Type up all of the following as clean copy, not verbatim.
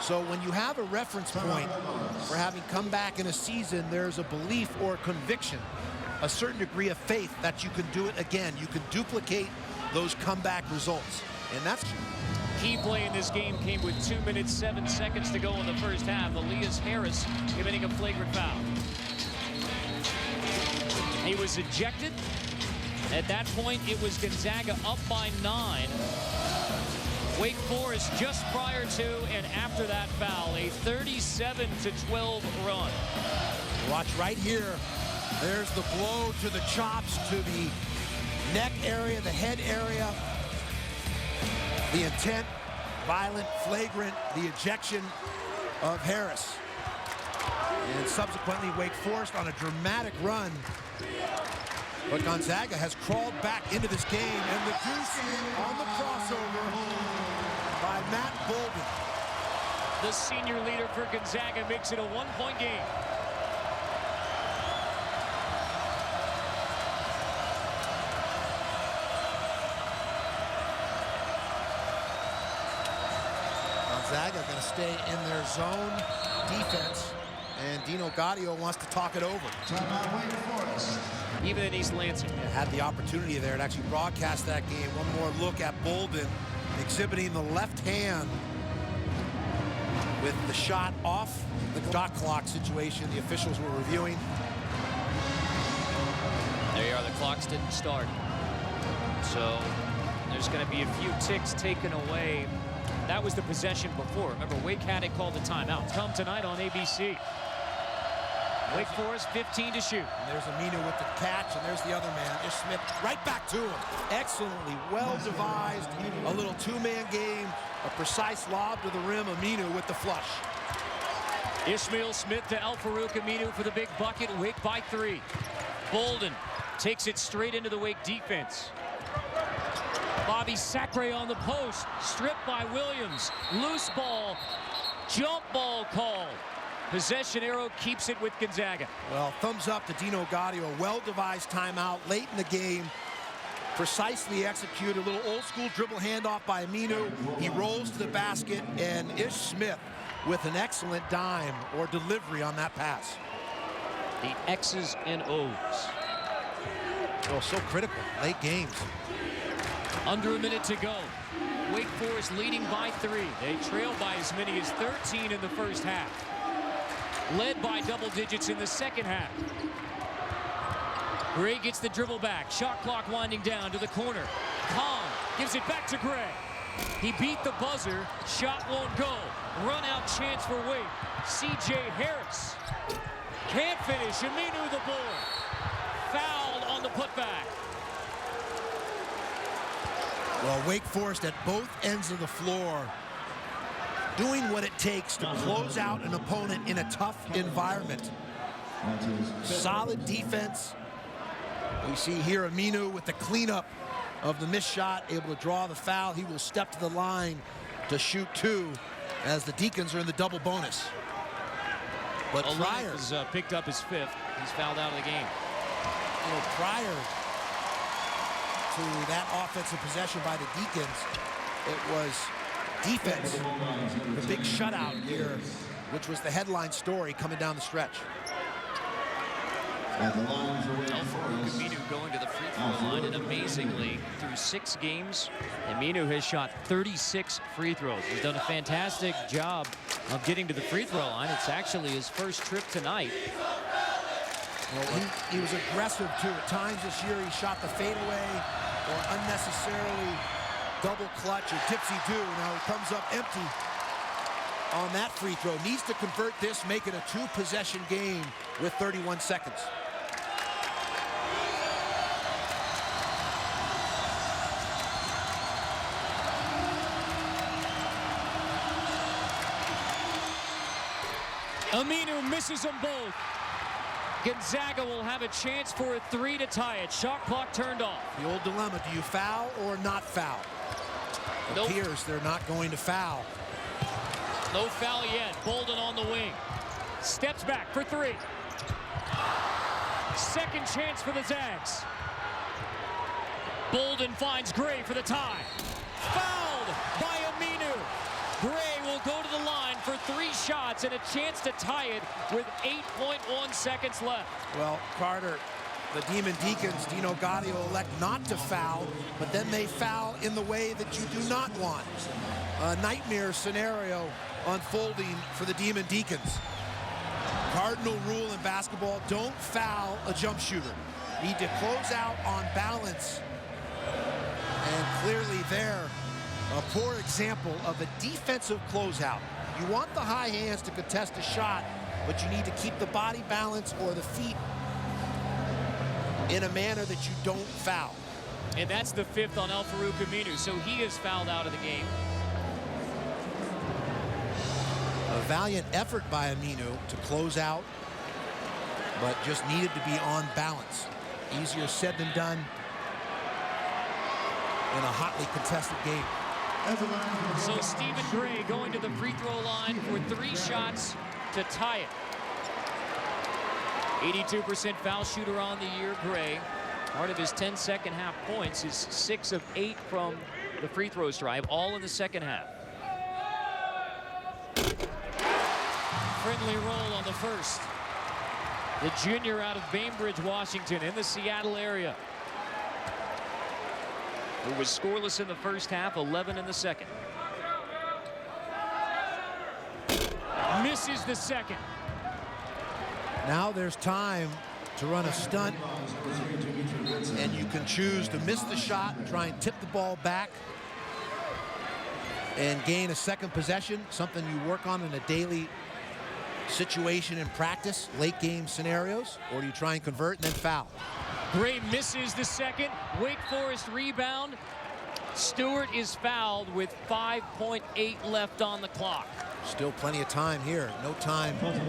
So when you have a reference point for having come back in a season, there's a belief or conviction, a certain degree of faith that you can do it again. You can duplicate those comeback results. And that's key play in this game came with 2 minutes, 7 seconds to go in the first half. Elias Harris committing a flagrant foul. He was ejected. At that point, it was Gonzaga up by 9. Wake Forest just prior to and after that foul, a 37-12 run. Watch right here. There's the blow to the chops, to the neck area, the head area. The intent, violent, flagrant, the ejection of Harris. And subsequently, Wake Forest on a dramatic run. But Gonzaga has crawled back into this game, and the deuce on the crossover by Matt Bolden. The senior leader for Gonzaga makes it a 1-point game. Gonzaga going to stay in their zone defense, and Dino Gaudio wants to talk it over. Even in East Lansing. Had the opportunity there to actually broadcast that game. One more look at Bolden exhibiting the left hand with the shot off the shot clock situation the officials were reviewing. There you are, the clocks didn't start. So there's going to be a few ticks taken away. That was the possession before. Remember, Wake had it called a timeout. Come tonight on ABC. Wake Forest 15 to shoot. And there's Aminu with the catch, and there's the other man, Ish Smith, right back to him. Excellently well devised, a little two-man game, a precise lob to the rim. Aminu with the flush. Ishmael Smith to Al-Farouq Aminu for the big bucket. Wake by 3. Bolden takes it straight into the Wake defense. Bobby Sacre on the post, stripped by Williams. Loose ball, jump ball called. Possession arrow keeps it with Gonzaga. Well, thumbs up to Dino Gaudio. Well-devised timeout late in the game. Precisely executed. A little old-school dribble handoff by Aminu. He rolls to the basket, and Ish Smith with an excellent dime or delivery on that pass. The X's and O's. Oh, so critical. Late games. Under a minute to go. Wake Forest leading by 3. They trail by as many as 13 in the first half. Led by double digits in the second half. Gray gets the dribble back. Shot clock winding down to the corner. Kong gives it back to Gray. He beat the buzzer. Shot won't go. Run out chance for Wake. C.J. Harris can't finish. Aminu the board. Fouled on the putback. Well, Wake Forest at both ends of the floor doing what it takes to close out an opponent in a tough environment. Solid defense. We see here Aminu with the cleanup of the missed shot, able to draw the foul. He will step to the line to shoot 2 as the Deacons are in the double bonus. But prior has picked up his 5th. He's fouled out of the game. You know, prior to that offensive possession by the Deacons, it was defense, the big shutout here, which was the headline story coming down the stretch. Al-Farouq Aminu going to the free throw line, and amazingly, through 6 games, Aminu has shot 36 free throws. He's done a fantastic job of getting to the free throw line. It's actually his first trip tonight. Well, he was aggressive too. At times this year, he shot the fadeaway or unnecessarily double clutch or dipsy-do. Now he comes up empty on that free throw. Needs to convert this, make it a 2-possession game with 31 seconds. Aminu misses them both. Gonzaga will have a chance for a 3 to tie it. Shot clock turned off. The old dilemma, do you foul or not foul? It appears they're not going to foul. No foul yet. Bolden on the wing. Steps back for 3. Second chance for the Zags. Bolden finds Gray for the tie. Fouled by Aminu. Gray will go to the line for shots and a chance to tie it with 8.1 seconds left. Well, Carter, the Demon Deacons, Dino Gaudio, elect not to foul, but then they foul in the way that you do not want. A nightmare scenario unfolding for the Demon Deacons. Cardinal rule in basketball, don't foul a jump shooter. Need to close out on balance. And clearly there, a poor example of a defensive closeout. You want the high hands to contest a shot, but you need to keep the body balance or the feet in a manner that you don't foul. And that's the 5th on Al-Farouq Aminu, so he is fouled out of the game. A valiant effort by Aminu to close out, but just needed to be on balance. Easier said than done in a hotly contested game. So Stephen Gray going to the free throw line for 3 shots to tie it. 82% foul shooter on the year, Gray. Part of his 10 second half points is 6 of 8 from the free throw stripe, all in the second half. Friendly roll on the first. The junior out of Bainbridge, Washington, in the Seattle area, who was scoreless in the first half, 11 in the second. Misses the second. Now there's time to run a stunt, and you can choose to miss the shot and try and tip the ball back and gain a second possession, something you work on in a daily situation in practice, late game scenarios, or do you try and convert and then foul? Gray misses the second. Wake Forest rebound. Stewart is fouled with 5.8 left on the clock. Still plenty of time here. No time for the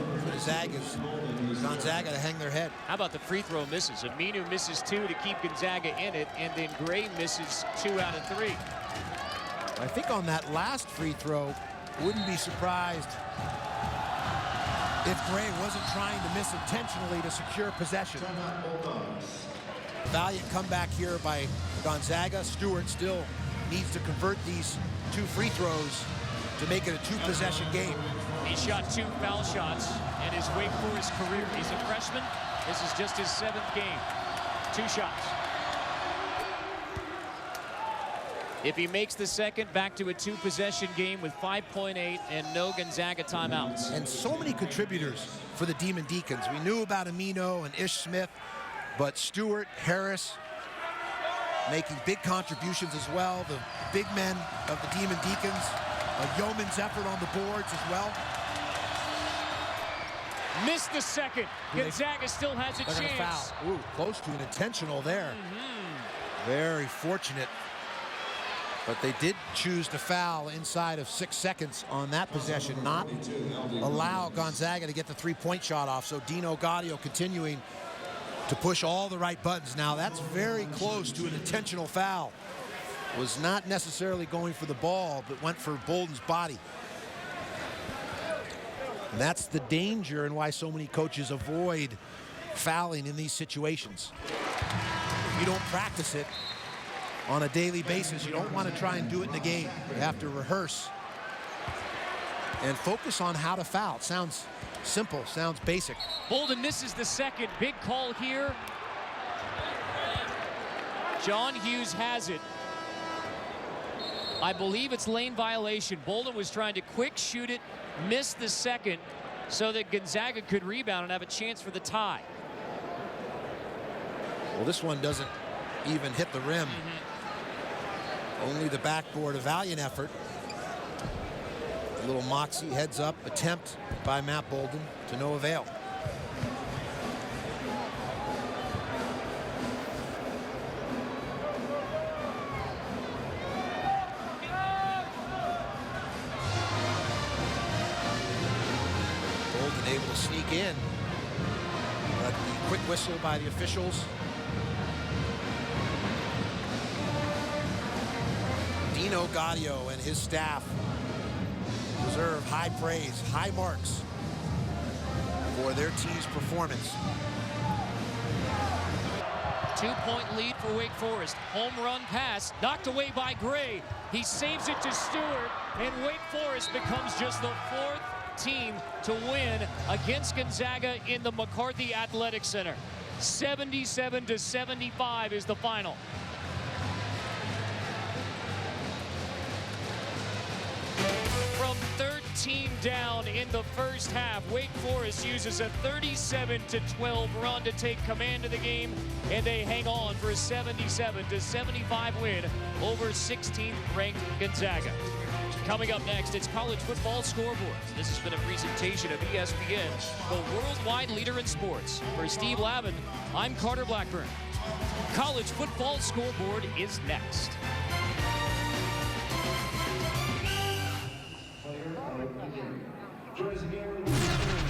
Gonzaga to hang their head. How about the free throw misses? Aminu misses 2 to keep Gonzaga in it, and then Gray misses 2 out of 3. I think on that last free throw, wouldn't be surprised if Gray wasn't trying to miss intentionally to secure possession. Valiant comeback here by Gonzaga. Stewart still needs to convert these 2 free throws to make it a 2-possession game. He shot 2 foul shots in his Wake Forest career. He's a freshman. This is just his 7th game. 2 shots. If he makes the second, back to a 2-possession game with 5.8 and no Gonzaga timeouts. And so many contributors for the Demon Deacons. We knew about Amino and Ish Smith, but Stewart, Harris making big contributions as well. The big men of the Demon Deacons, a yeoman's effort on the boards as well. Missed the second. Gonzaga still has a chance. Foul. Ooh, close to an intentional there. Very fortunate. But they did choose to foul inside of 6 seconds on that possession, not allow Gonzaga to get the 3-point shot off. So Dino Gaudio continuing to push all the right buttons. Now that's very close to an intentional foul. Was not necessarily going for the ball, but went for Bolden's body. And that's the danger and why so many coaches avoid fouling in these situations. If you don't practice it on a daily basis, you don't want to try and do it in the game. You have to rehearse and focus on how to foul. It sounds simple, sounds basic. Bolden misses the second. Big call here. John Hughes has it. I believe it's lane violation. Bolden was trying to quick shoot it, missed the second, so that Gonzaga could rebound and have a chance for the tie. Well, this one doesn't even hit the rim. Only the backboard, a valiant effort. A little moxie, heads up attempt by Matt Bolden to no avail. Bolden able to sneak in. But the quick whistle by the officials. Dino Gaudio and his staff deserve high praise, high marks for their team's performance. 2-point lead for Wake Forest. Home run pass knocked away by Gray. He saves it to Stewart, and Wake Forest becomes just the 4th team to win against Gonzaga in the McCarthy Athletic Center. 77-75 is the final. From 13 down in the first half, Wake Forest uses a 37-12 run to take command of the game, and they hang on for a 77-75 win over 16th ranked Gonzaga. Coming up next, it's College Football Scoreboards. This has been a presentation of ESPN, the worldwide leader in sports. For Steve Lavin, I'm Carter Blackburn. College Football Scoreboard is next.